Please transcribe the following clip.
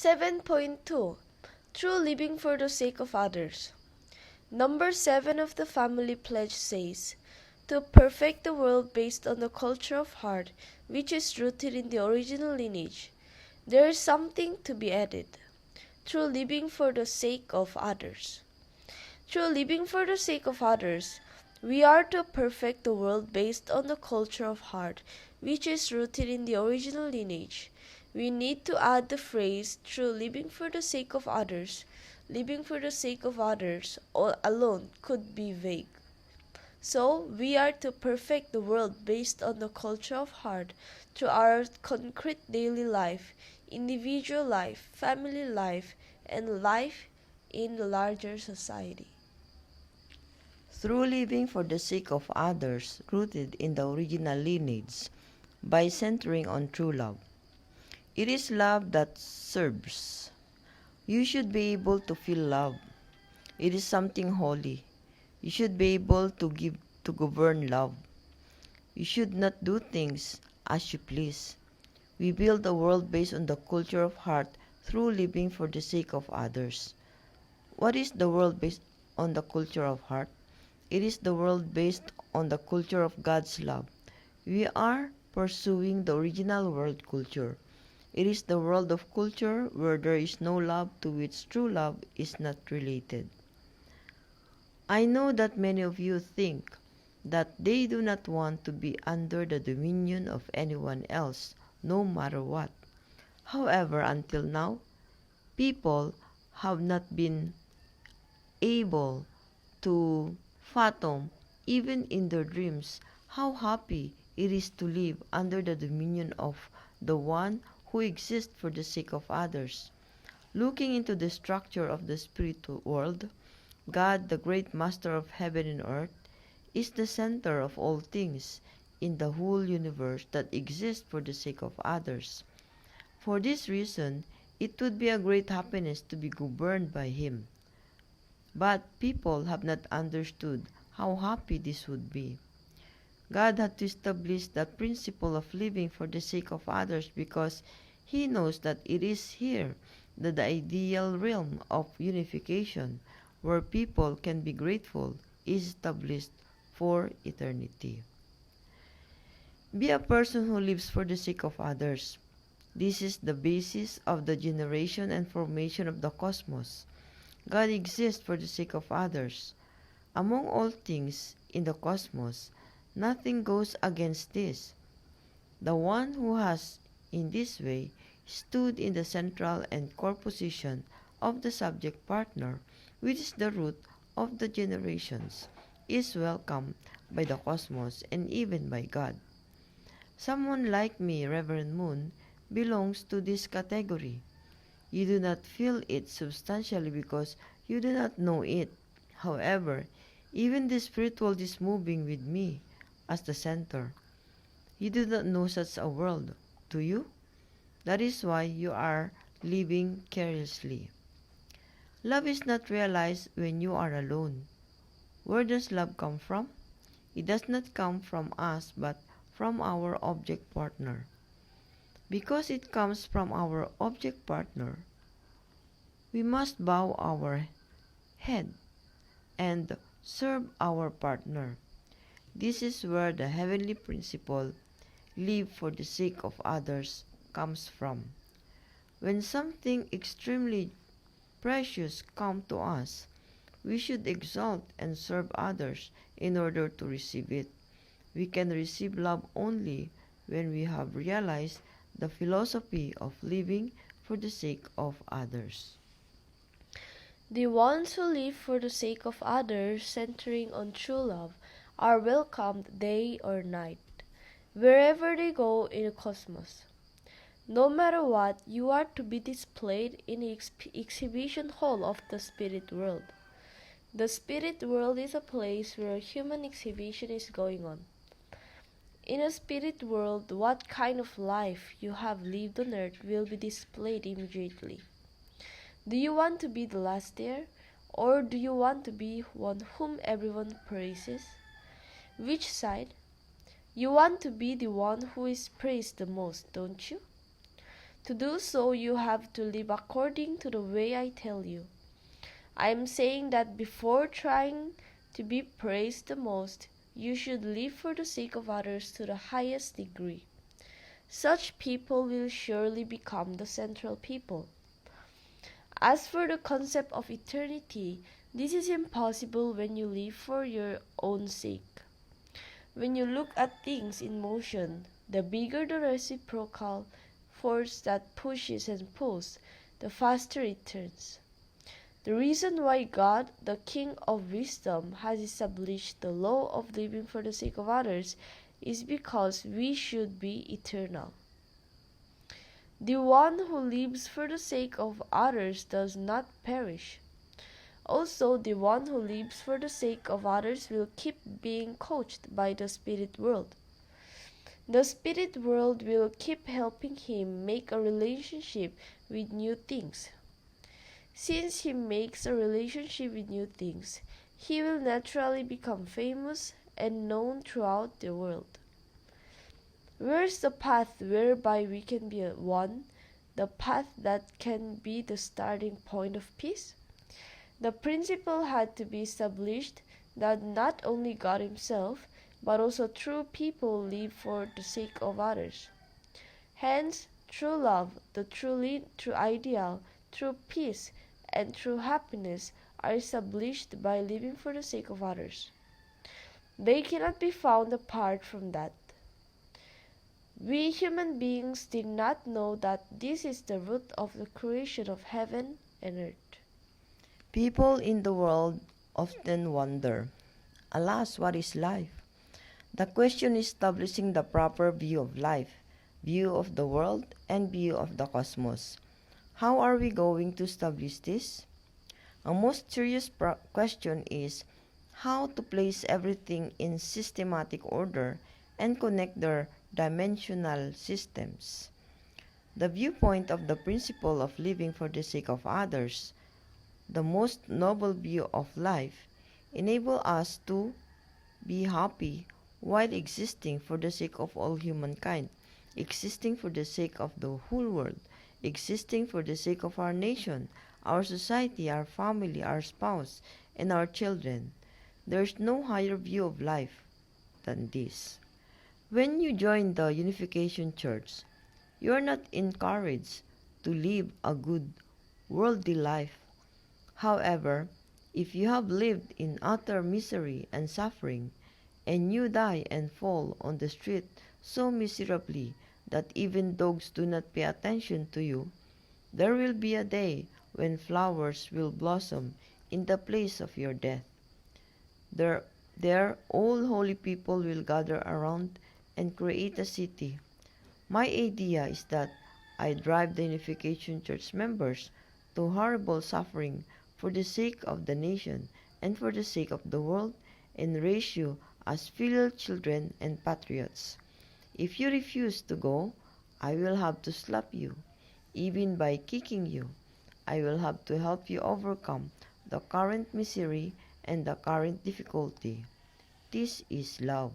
7.2 True living for the sake of others. Number 7 of the family pledge says, to perfect the world based on the culture of heart, which is rooted in the original lineage. There is something to be added. True living for the sake of others. Through living for the sake of others, we are to perfect the world based on the culture of heart, which is rooted in the original lineage. We need to add the phrase, through living for the sake of others. Living for the sake of others alone could be vague. So, we are to perfect the world based on the culture of heart through our concrete daily life, individual life, family life, and life in the larger society. Through living for the sake of others, rooted in the original lineage, by centering on true love. It is love that serves. You should be able to feel love. It is something holy. You should be able to govern love. You should not do things as you please. We build a world based on the culture of heart through living for the sake of others. What is the world based on the culture of heart? It is the world based on the culture of God's love. We are pursuing the original world culture. It is the world of culture where there is no love to which true love is not related. I know that many of you think that they do not want to be under the dominion of anyone else, no matter what. However, until now, people have not been able to fathom, even in their dreams, how happy it is to live under the dominion of the one who exists for the sake of others. Looking into the structure of the spiritual world, God, the great master of heaven and earth, is the center of all things in the whole universe that exists for the sake of others. For this reason, it would be a great happiness to be governed by Him. But people have not understood how happy this would be. God had to establish that principle of living for the sake of others because He knows that it is here that the ideal realm of unification, where people can be grateful, is established for eternity. Be a person who lives for the sake of others. This is the basis of the generation and formation of the cosmos. God exists for the sake of others. Among all things in the cosmos, nothing goes against this. The one who has, in this way, stood in the central and core position of the subject partner, which is the root of the generations, is welcomed by the cosmos and even by God. Someone like me, Reverend Moon, belongs to this category. You do not feel it substantially because you do not know it. However, even the spirit world is moving with me as the center. You do not know such a world, do you? That is why you are living carelessly. Love is not realized when you are alone. Where does love come from? It does not come from us but from our object partner. Because it comes from our object partner, we must bow our head and serve our partner. This is where the heavenly principle, live for the sake of others, comes from. When something extremely precious comes to us, we should exalt and serve others in order to receive it. We can receive love only when we have realized the philosophy of living for the sake of others. The ones who live for the sake of others, centering on true love, are welcomed day or night, wherever they go in the cosmos. No matter what, you are to be displayed in the exhibition hall of the spirit world. The spirit world is a place where human exhibition is going on. In a spirit world, what kind of life you have lived on earth will be displayed immediately. Do you want to be the last there, or do you want to be one whom everyone praises? Which side? You want to be the one who is praised the most, don't you? To do so, you have to live according to the way I tell you. I am saying that before trying to be praised the most, you should live for the sake of others to the highest degree. Such people will surely become the central people. As for the concept of eternity, this is impossible when you live for your own sake. When you look at things in motion, the bigger the reciprocal force that pushes and pulls, the faster it turns. The reason why God, the King of wisdom, has established the law of living for the sake of others is because we should be eternal. The one who lives for the sake of others does not perish. Also, the one who lives for the sake of others will keep being coached by the spirit world. The spirit world will keep helping him make a relationship with new things. Since he makes a relationship with new things, he will naturally become famous and known throughout the world. Where's the path whereby we can be one? The path that can be the starting point of peace? The principle had to be established that not only God Himself, but also true people live for the sake of others. Hence, true love, the true ideal, true peace, and true happiness are established by living for the sake of others. They cannot be found apart from that. We human beings did not know that this is the root of the creation of heaven and earth. People in the world often wonder, alas, what is life? The question is establishing the proper view of life, view of the world, and view of the cosmos. How are we going to establish this? A most serious question is how to place everything in systematic order and connect their dimensional systems. The viewpoint of the principle of living for the sake of others, the most noble view of life, enable us to be happy while existing for the sake of all humankind, existing for the sake of the whole world, existing for the sake of our nation, our society, our family, our spouse, and our children. There is no higher view of life than this. When you join the Unification Church, you are not encouraged to live a good worldly life. However, if you have lived in utter misery and suffering, and you die and fall on the street so miserably that even dogs do not pay attention to you, there will be a day when flowers will blossom in the place of your death. There all holy people will gather around and create a city. My idea is that I drive the Unification Church members to horrible suffering for the sake of the nation and for the sake of the world, and raise you as filial children and patriots. If you refuse to go, I will have to slap you, even by kicking you. I will have to help you overcome the current misery and the current difficulty. This is love.